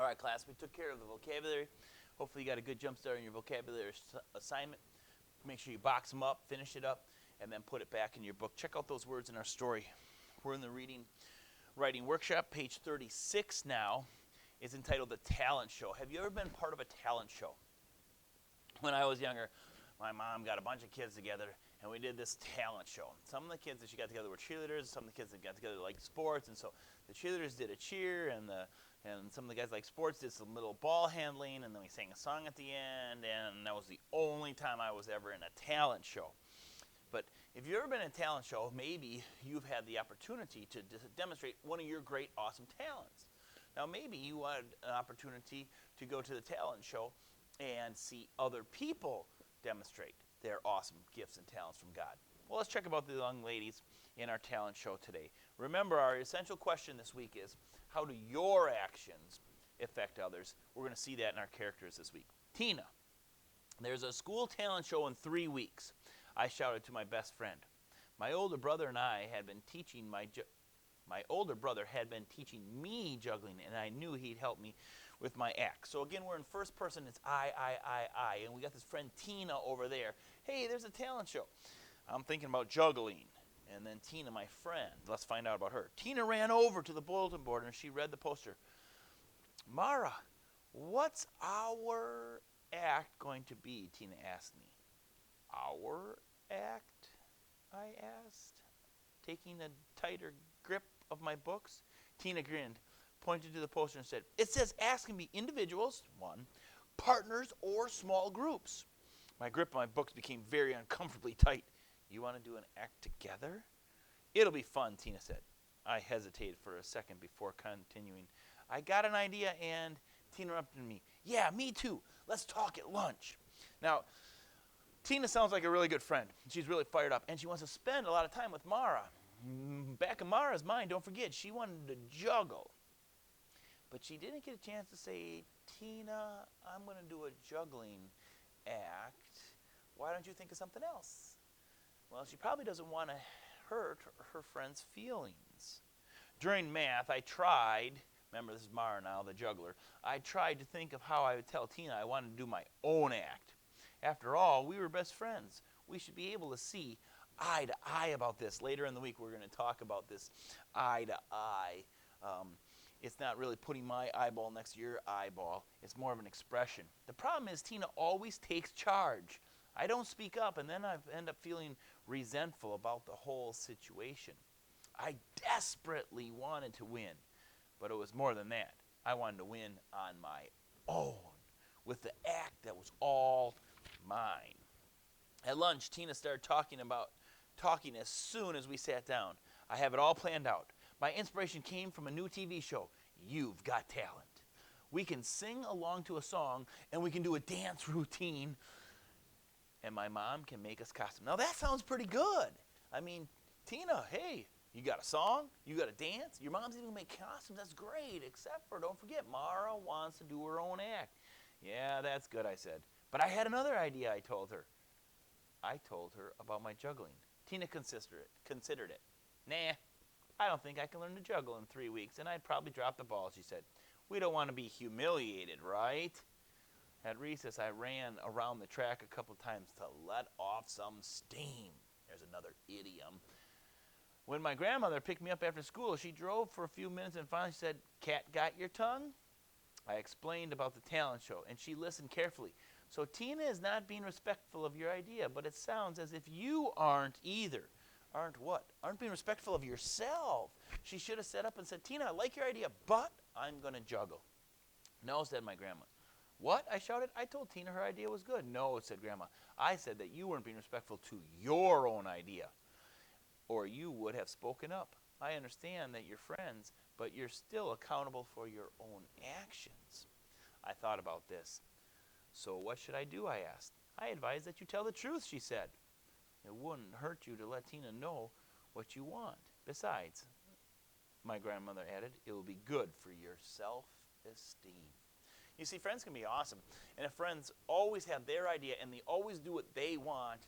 right, class, we took care of the vocabulary. Hopefully you got a good jump start on your vocabulary assignment. Make sure you box them up, finish it up, and then put it back in your book. Check out those words in our story. We're in the writing workshop. Page 36 now is entitled The Talent Show. Have you ever been part of a talent show? When I was younger, my mom got a bunch of kids together, and we did this talent show. Some of the kids that she got together were cheerleaders. Some of the kids that got together liked sports, and so the cheerleaders did a cheer, and some of the guys like sports did some little ball handling, and then we sang a song at the end, and that was the only time I was ever in a talent show. But if you've ever been in a talent show, maybe you've had the opportunity to demonstrate one of your great, awesome talents. Now, maybe you wanted an opportunity to go to the talent show and see other people demonstrate their awesome gifts and talents from God. Well, let's check about the young ladies in our talent show today. Remember, our essential question this week is, how do your actions affect others? We're going to see that in our characters this week. Tina, there's a school talent show in 3 weeks. I shouted to my best friend. My older brother and I had been teaching my older brother had been teaching me juggling, and I knew he'd help me with my act. So again, we're in first person. It's I, and we got this friend Tina over there. Hey, there's a talent show. I'm thinking about juggling. And then Tina, my friend, let's find out about her. Tina ran over to the bulletin board and she read the poster. Mara, what's our act going to be? Tina asked me. Our act? I asked, taking a tighter grip of my books. Tina grinned, pointed to the poster and said, it says ask can be individuals, one, partners, or small groups. My grip on my books became very uncomfortably tight. You want to do an act together? It'll be fun, Tina said. I hesitated for a second before continuing. I got an idea, and Tina interrupted me. Yeah, me too. Let's talk at lunch. Now, Tina sounds like a really good friend. She's really fired up, and she wants to spend a lot of time with Mara. Back in Mara's mind, don't forget, she wanted to juggle. But she didn't get a chance to say, Tina, I'm going to do a juggling act. Why don't you think of something else? Well, she probably doesn't want to hurt her friend's feelings. During math, I tried, remember this is Mara now, the juggler, I tried to think of how I would tell Tina I wanted to do my own act. After all, we were best friends. We should be able to see eye to eye about this. Later in the week, we're going to talk about this eye to eye. It's not really putting my eyeball next to your eyeball. It's more of an expression. The problem is Tina always takes charge. I don't speak up, and then I end up feeling resentful about the whole situation. I desperately wanted to win, but it was more than that. I wanted to win on my own, with the act that was all mine. At lunch, Tina started talking as soon as we sat down. I have it all planned out. My inspiration came from a new TV show, You've Got Talent. We can sing along to a song, and we can do a dance routine, and my mom can make us costumes. Now that sounds pretty good. I mean, Tina, hey, you got a song? You got a dance? Your mom's even make costumes. That's great, except for, don't forget, Mara wants to do her own act. Yeah, that's good, I said. But I had another idea, I told her. I told her about my juggling. Tina considered it. Nah, I don't think I can learn to juggle in 3 weeks, and I'd probably drop the ball, she said. We don't want to be humiliated, right? At recess, I ran around the track a couple times to let off some steam. There's another idiom. When my grandmother picked me up after school, she drove for a few minutes and finally said, Cat got your tongue? I explained about the talent show, and she listened carefully. So Tina is not being respectful of your idea, but it sounds as if you aren't either. Aren't what? Aren't being respectful of yourself. She should have set up and said, Tina, I like your idea, but I'm going to juggle. No, said my grandma. What? I shouted. I told Tina her idea was good. No, said Grandma. I said that you weren't being respectful to your own idea, or you would have spoken up. I understand that you're friends, but you're still accountable for your own actions. I thought about this. So what should I do? I asked. I advise that you tell the truth, she said. It wouldn't hurt you to let Tina know what you want. Besides, my grandmother added, it will be good for your self-esteem. You see, friends can be awesome. And if friends always have their idea and they always do what they want,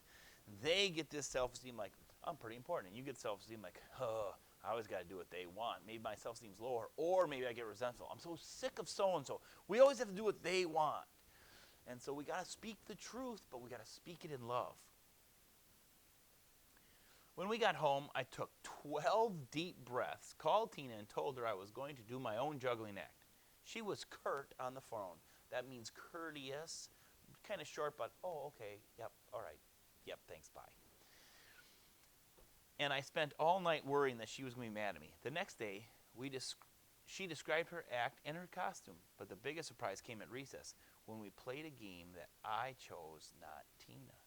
they get this self-esteem like, I'm pretty important. And you get self-esteem like, oh, I always got to do what they want. Maybe my self-esteem's lower, or maybe I get resentful. I'm so sick of so-and-so. We always have to do what they want. And so we got to speak the truth, but we got to speak it in love. When we got home, I took 12 deep breaths, called Tina, and told her I was going to do my own juggling act. She was curt on the phone. That means courteous, kind of short, but, oh, okay, yep, all right, yep, thanks, bye. And I spent all night worrying that she was going to be mad at me. The next day, she described her act and her costume, but the biggest surprise came at recess when we played a game that I chose, not Tina.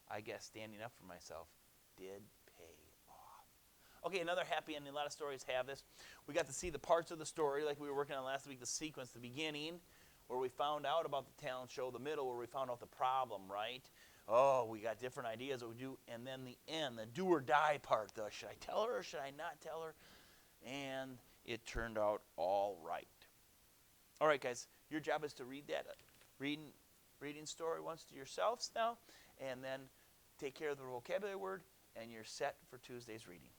I guess standing up for myself did pay off. Okay, another happy ending. A lot of stories have this. We got to see the parts of the story like we were working on last week, the sequence, the beginning, where we found out about the talent show, the middle, where we found out the problem, right? Oh, we got different ideas what we do. And then the end, the do or die part, the should I tell her or should I not tell her? And it turned out all right. All right, guys, your job is to read that reading story once to yourselves now, and then take care of the vocabulary word, and you're set for Tuesday's reading.